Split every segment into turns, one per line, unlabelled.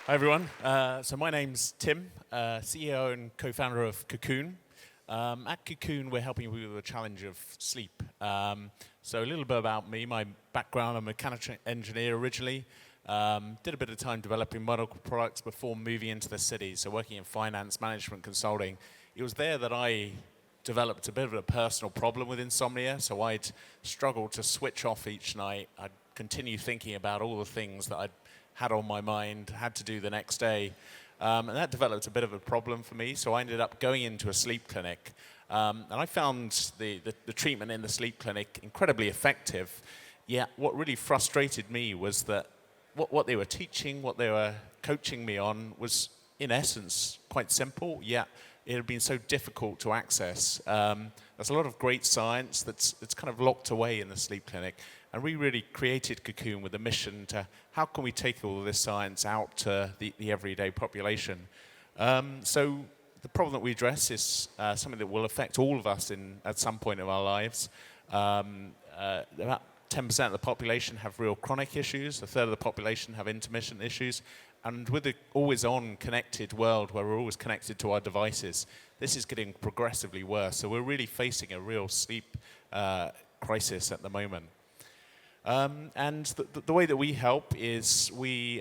Hi everyone. So my name's Tim, CEO and co-founder of Kokoon. At Kokoon, we're helping you with the challenge of sleep. So a little bit about me. My background, I'm a mechanical engineer originally. Did a bit of time developing medical products before moving into the city. So working in finance, management, consulting. It was there that I developed a bit of a personal problem with insomnia. So I'd struggle to switch off each night. I'd continue thinking about all the things that I'd had on my mind, had to do the next day. And that developed a bit of a problem for me, so I ended up going into a sleep clinic. And I found the treatment in the sleep clinic incredibly effective. Yet what really frustrated me was that what they were teaching, what they were coaching me on was, in essence, quite simple, yet it had been so difficult to access. There's a lot of great science that's kind of locked away in the sleep clinic. And we really created Kokoon with a mission to how can we take all of this science out to the everyday population. So the problem that we address is something that will affect all of us at some point of our lives. About 10% of the population have real chronic issues, a third of the population have intermittent issues, and with the always-on connected world where we're always connected to our devices, this is getting progressively worse. So we're really facing a real sleep crisis at the moment. And the way that we help is we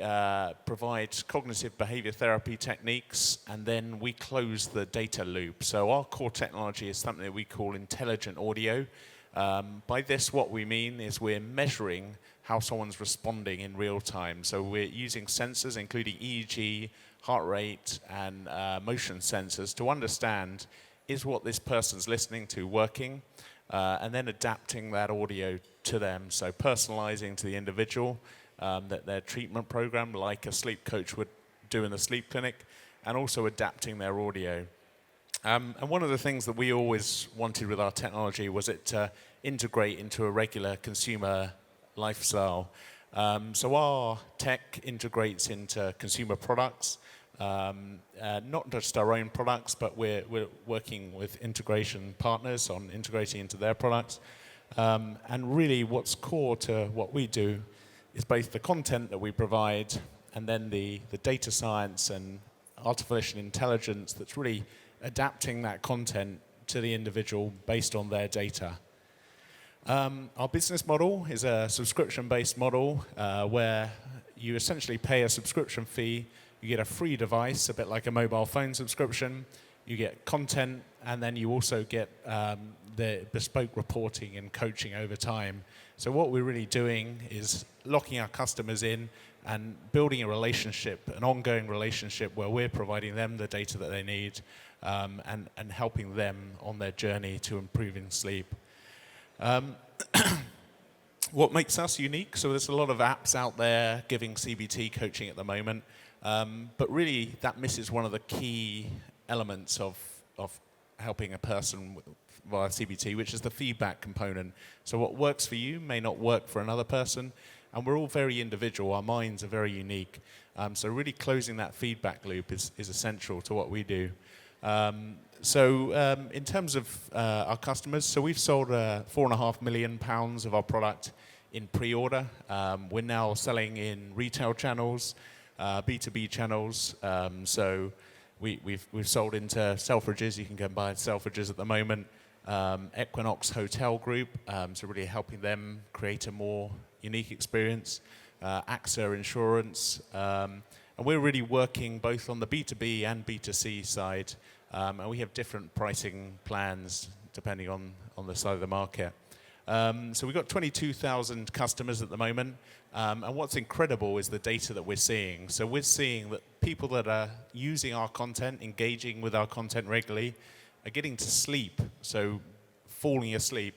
provide cognitive behavior therapy techniques, and then we close the data loop. So our core technology is something that we call intelligent audio. By this, what we mean is we're measuring how someone's responding in real time. So we're using sensors, including EEG, heart rate, and motion sensors to understand, is what this person's listening to working? And then adapting that audio to them, so personalizing to the individual their treatment program, like a sleep coach would do in the sleep clinic, and also adapting their audio. And one of the things that we always wanted with our technology was it to integrate into a regular consumer lifestyle. So our tech integrates into consumer products, not just our own products, but we're working with integration partners on integrating into their products. And really what's core to what we do is both the content that we provide and then the data science and artificial intelligence that's really adapting that content to the individual based on their data. Our business model is a subscription-based model where you essentially pay a subscription fee. You get a free device, a bit like a mobile phone subscription. You get content, and then you also get the bespoke reporting and coaching over time. So what we're really doing is locking our customers in and building a relationship, an ongoing relationship where we're providing them the data that they need and helping them on their journey to improving sleep. What makes us unique? So there's a lot of apps out there giving CBT coaching at the moment. But really, that misses one of the key elements of helping a person via CBT, which is the feedback component. So what works for you may not work for another person, and we're all very individual. Our minds are very unique. So really closing that feedback loop is essential to what we do. In terms of our customers, so we've sold £4.5 million of our product in pre-order. We're now selling in retail channels, B2B channels. So we've sold into Selfridges. You can go and buy at Selfridges at the moment. Equinox Hotel Group, so really helping them create a more unique experience. AXA Insurance. And we're really working both on the B2B and B2C side. And we have different pricing plans depending on the side of the market. So we've got 22,000 customers at the moment. And what's incredible is the data that we're seeing. So we're seeing that people that are using our content, engaging with our content regularly, are getting to sleep, so falling asleep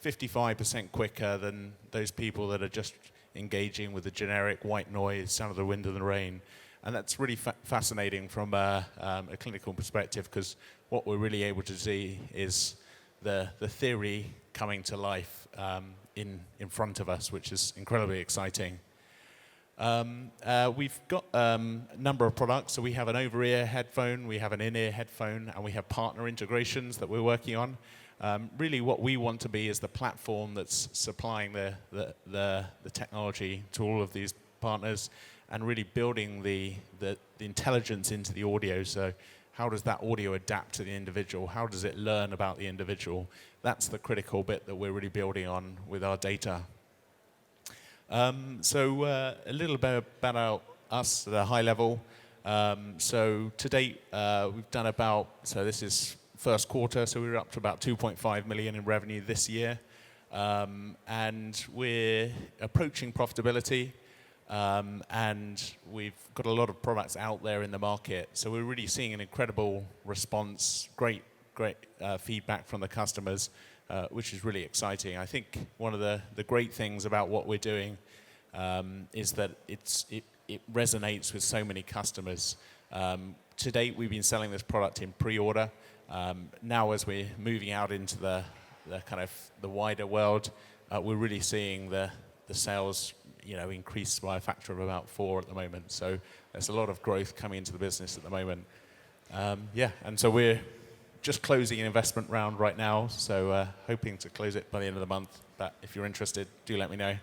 55% quicker than those people that are just engaging with the generic white noise, sound of the wind and the rain. And that's really fascinating from a clinical perspective, because what we're really able to see is the theory coming to life in front of us, which is incredibly exciting. We've got a number of products. So we have an over-ear headphone, we have an in-ear headphone, and we have partner integrations that we're working on. Really what we want to be is the platform that's supplying the technology to all of these partners. and really building the intelligence into the audio. So how does that audio adapt to the individual? How does it learn about the individual? That's the critical bit that we're really building on with our data. So a little bit about us at a high level. So to date, we've done about, so this is first quarter, so we're up to about 2.5 million in revenue this year. And we're approaching profitability. And we've got a lot of products out there in the market. So we're really seeing an incredible response, great feedback from the customers, which is really exciting. I think one of the great things about what we're doing is that it resonates with so many customers. To date, we've been selling this product in pre-order. Now, as we're moving out into the kind of the wider world, we're really seeing the sales, increase by a factor of about 4 at the moment. So there's a lot of growth coming into the business at the moment. And so we're just closing an investment round right now, so hoping to close it by the end of the month. But if you're interested, do let me know.